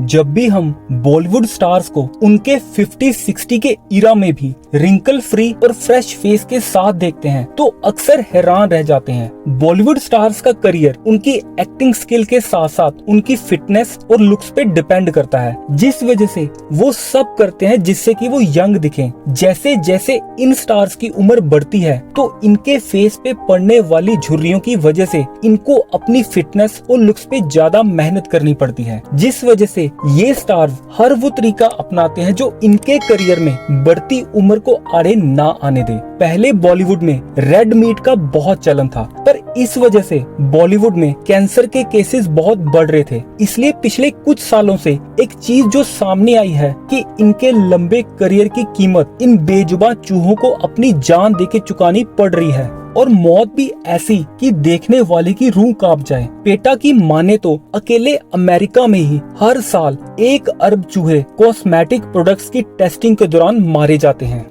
जब भी हम बॉलीवुड स्टार्स को उनके 50-60 के इरा में भी रिंकल फ्री और फ्रेश फेस के साथ देखते हैं तो अक्सर हैरान रह जाते हैं। बॉलीवुड स्टार्स का करियर उनकी एक्टिंग स्किल के साथ साथ उनकी फिटनेस और लुक्स पे डिपेंड करता है, जिस वजह से वो सब करते हैं जिससे कि वो यंग दिखें। जैसे जैसे इन स्टार्स की उम्र बढ़ती है तो इनके फेस पे पड़ने वाली झुर्रियों की वजह से इनको अपनी फिटनेस और लुक्स पे ज्यादा मेहनत करनी पड़ती है, जिस वजह से ये स्टार्स हर वो तरीका अपनाते हैं जो इनके करियर में बढ़ती उम्र को आड़े ना आने दे। पहले बॉलीवुड में रेड मीट का बहुत चलन था, पर इस वजह से बॉलीवुड में कैंसर के केसेस बहुत बढ़ रहे थे। इसलिए पिछले कुछ सालों से एक चीज जो सामने आई है कि इनके लंबे करियर की कीमत इन बेजुबान चूहों को अपनी जान देके चुकानी पड़ रही है, और मौत भी ऐसी कि देखने वाले की रूह कांप जाए। पेटा की माने तो अकेले अमेरिका में ही हर साल 1 अरब चूहे कॉस्मेटिक प्रोडक्ट्स की टेस्टिंग के दौरान मारे जाते हैं।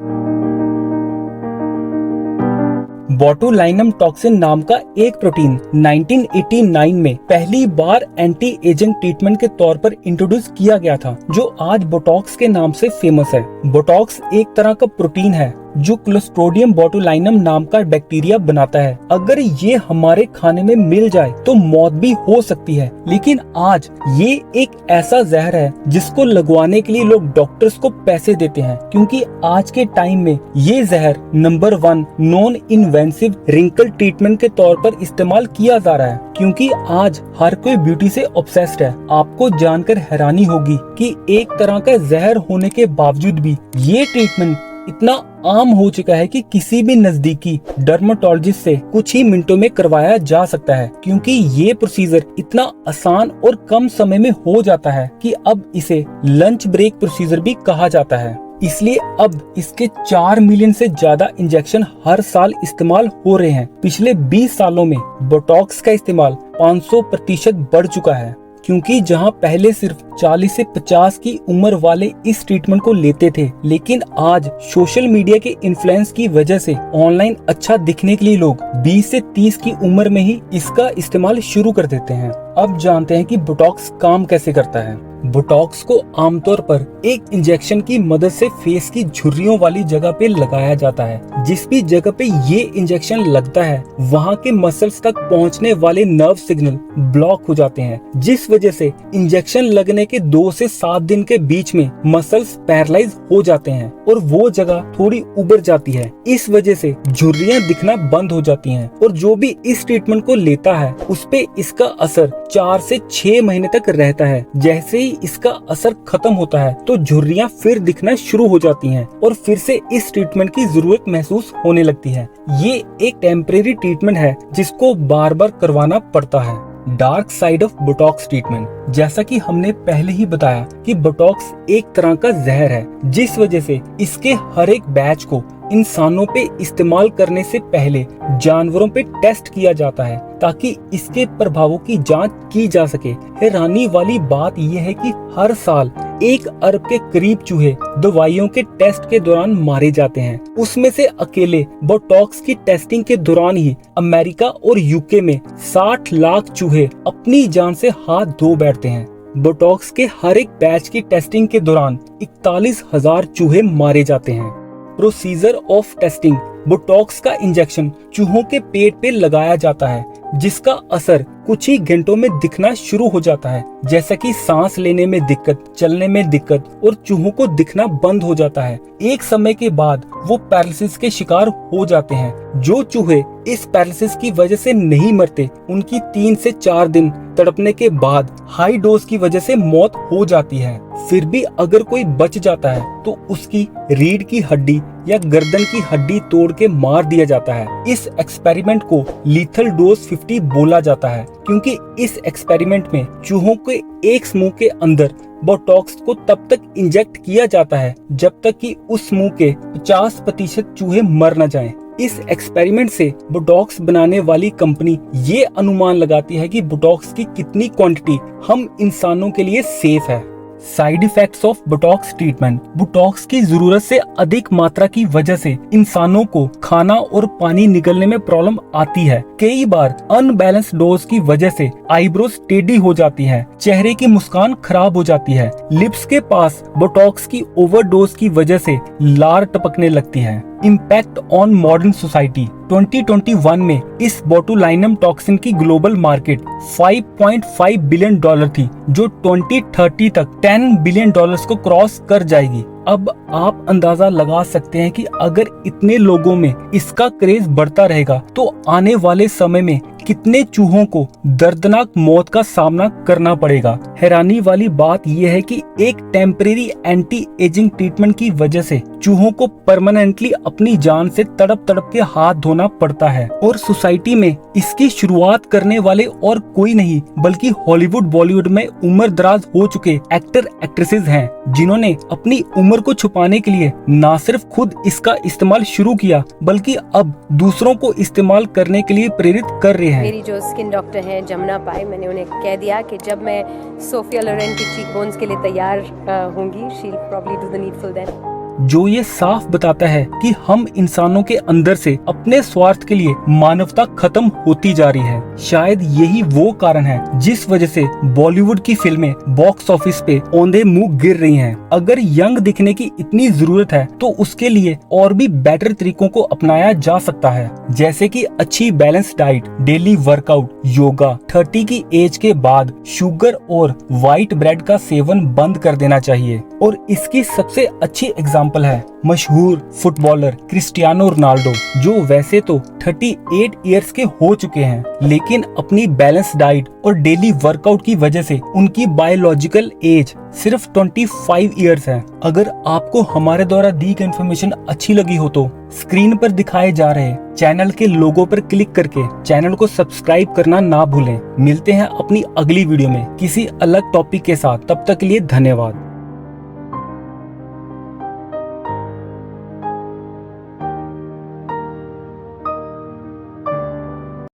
बोटुलिनम टॉक्सिन नाम का एक प्रोटीन 1989 में पहली बार एंटी एजिंग ट्रीटमेंट के तौर पर इंट्रोड्यूस किया गया था, जो आज बोटॉक्स के नाम से फेमस है। बोटॉक्स एक तरह का प्रोटीन है जो क्लोस्ट्रिडियम बोटुलिनम नाम का बैक्टीरिया बनाता है। अगर ये हमारे खाने में मिल जाए तो मौत भी हो सकती है, लेकिन आज ये एक ऐसा जहर है जिसको लगवाने के लिए लोग डॉक्टर्स को पैसे देते हैं, क्योंकि आज के टाइम में ये जहर number 1 non invasive wrinkle treatment के तौर पर इस्तेमाल किया जा रहा है, क्योंकि आज हर कोई ब्यूटी से ऑब्सेस्ड है। आपको जानकर हैरानी होगी कि एक तरह का जहर होने के बावजूद भी ये ट्रीटमेंट इतना आम हो चुका है कि किसी भी नजदीकी डर्मेटोलॉजिस्ट से कुछ ही मिनटों में करवाया जा सकता है, क्योंकि ये प्रोसीजर इतना आसान और कम समय में हो जाता है कि अब इसे लंच ब्रेक प्रोसीजर भी कहा जाता है। इसलिए अब इसके 4 मिलियन से ज्यादा इंजेक्शन हर साल इस्तेमाल हो रहे हैं। पिछले 20 सालों में बोटॉक्स का इस्तेमाल 500% बढ़ चुका है, क्योंकि जहां पहले सिर्फ 40 से 50 की उम्र वाले इस ट्रीटमेंट को लेते थे, लेकिन आज सोशल मीडिया के इन्फ्लुएंस की वजह से ऑनलाइन अच्छा दिखने के लिए लोग 20 से 30 की उम्र में ही इसका इस्तेमाल शुरू कर देते हैं। अब जानते हैं कि बोटॉक्स काम कैसे करता है। बोटॉक्स को आमतौर पर एक इंजेक्शन की मदद से फेस की झुर्रियों वाली जगह पे लगाया जाता है। जिस भी जगह पे ये इंजेक्शन लगता है वहाँ के मसल्स तक पहुँचने वाले नर्व सिग्नल ब्लॉक हो जाते हैं, जिस वजह से इंजेक्शन लगने के 2 से 7 दिन के बीच में मसल्स पैरालाइज हो जाते हैं और वो जगह थोड़ी उबर जाती है। इस वजह से झुर्रियाँ दिखना बंद हो जाती हैं, और जो भी इस ट्रीटमेंट को लेता है उस पे इसका असर 4 से 6 महीने तक रहता है। जैसे ही इसका असर खत्म होता है तो झुर्रियाँ फिर दिखना शुरू हो जाती हैं और फिर से इस ट्रीटमेंट की जरूरत महसूस होने लगती है। ये एक टेम्परेरी ट्रीटमेंट है जिसको बार बार करवाना पड़ता है। Dark side of Botox treatment, जैसा कि हमने पहले ही बताया कि बोटॉक्स एक तरह का जहर है, जिस वजह से इसके हर एक बैच को इंसानों पे इस्तेमाल करने से पहले जानवरों पे टेस्ट किया जाता है ताकि इसके प्रभावों की जांच की जा सके। हैरानी वाली बात यह है कि हर साल 1 अरब के करीब चूहे दवाइयों के टेस्ट के दौरान मारे जाते हैं। उसमें से अकेले बोटॉक्स की टेस्टिंग के दौरान ही अमेरिका और यूके में 60 लाख चूहे अपनी जान से हाथ धो बैठते हैं। बोटॉक्स के हर एक बैच की टेस्टिंग के दौरान 41,000 चूहे मारे जाते हैं। प्रोसीजर ऑफ टेस्टिंग, बोटॉक्स का इंजेक्शन चूहों के पेट पे लगाया जाता है, जिसका असर कुछ ही घंटों में दिखना शुरू हो जाता है, जैसा कि सांस लेने में दिक्कत, चलने में दिक्कत, और चूहों को दिखना बंद हो जाता है। एक समय के बाद वो पैरालिसिस के शिकार हो जाते हैं। जो चूहे इस पैरालिसिस की वजह से नहीं मरते, उनकी 3 से 4 दिन तड़पने के बाद हाई डोज की वजह से मौत हो जाती है। फिर भी अगर कोई बच जाता है तो उसकी रीढ़ की हड्डी या गर्दन की हड्डी तोड़ के मार दिया जाता है। इस एक्सपेरिमेंट को लीथल डोज 50 बोला जाता है, क्योंकि इस एक्सपेरिमेंट में चूहों के एक समूह के अंदर बोटॉक्स को तब तक इंजेक्ट किया जाता है जब तक कि उस समूह के 50% चूहे मर न जाएं। इस एक्सपेरिमेंट से बोटॉक्स बनाने वाली कंपनी ये अनुमान लगाती है कि बोटॉक्स की कितनी क्वांटिटी हम इंसानों के लिए सेफ है। Side effects of Botox treatment. Botox की जरूरत से अधिक मात्रा की वजह से इंसानों को खाना और पानी निकलने में प्रॉब्लम आती है। कई बार अनबैलेंस डोज की वजह से आईब्रोज टेढ़ी हो जाती है, चेहरे की मुस्कान खराब हो जाती है, लिप्स के पास बोटॉक्स की ओवरडोज की वजह से लार टपकने लगती है। Impact on modern society. 2021 में इस बोटुलिनम टॉक्सिन की ग्लोबल मार्केट $5.5 बिलियन थी, जो 2030 तक $10 बिलियन को क्रॉस कर जाएगी। अब आप अंदाजा लगा सकते हैं कि अगर इतने लोगों में इसका क्रेज बढ़ता रहेगा तो आने वाले समय में कितने चूहों को दर्दनाक मौत का सामना करना पड़ेगा। हैरानी वाली बात यह है कि एक टेम्परेरी एंटी एजिंग ट्रीटमेंट की वजह से चूहों को परमानेंटली अपनी जान से तड़प तड़प के हाथ धोना पड़ता है, और सोसाइटी में इसकी शुरुआत करने वाले और कोई नहीं बल्कि हॉलीवुड बॉलीवुड में उम्र दराज हो चुके एक्टर एक्ट्रेसेस हैं, जिन्होंने अपनी उम्र को छुपाने के लिए न सिर्फ खुद इसका इस्तेमाल शुरू किया बल्कि अब दूसरों को इस्तेमाल करने के लिए प्रेरित कर रहे हैं। मेरी जो स्किन डॉक्टर हैं जमुना पाई, मैंने उन्हें कह दिया कि जब मैं सोफिया लोरेन की चीक बोन्स के लिए तैयार होंगी, she will probably do the needful then. जो ये साफ बताता है कि हम इंसानों के अंदर से अपने स्वार्थ के लिए मानवता खत्म होती जा रही है। शायद यही वो कारण है जिस वजह से बॉलीवुड की फिल्में बॉक्स ऑफिस पे औंधे मुंह गिर रही हैं। अगर यंग दिखने की इतनी जरूरत है तो उसके लिए और भी बेटर तरीकों को अपनाया जा सकता है, जैसे कि अच्छी balance diet, daily workout, yoga. 30 की एज के बाद शुगर और व्हाइट ब्रेड का सेवन बंद कर देना चाहिए, और इसकी सबसे अच्छी एग्जाम्पल है मशहूर फुटबॉलर क्रिस्टियानो रोनाल्डो, जो वैसे तो 38 इयर्स के हो चुके हैं, लेकिन अपनी बैलेंस डाइट और डेली वर्कआउट की वजह से उनकी बायोलॉजिकल एज सिर्फ 25 इयर्स है। अगर आपको हमारे द्वारा दी गई इन्फॉर्मेशन अच्छी लगी हो तो स्क्रीन पर दिखाए जा रहे चैनल के लोगो पर क्लिक करके चैनल को सब्सक्राइब करना ना भूलें। मिलते हैं अपनी अगली वीडियो में किसी अलग टॉपिक के साथ, तब तक के लिए धन्यवाद।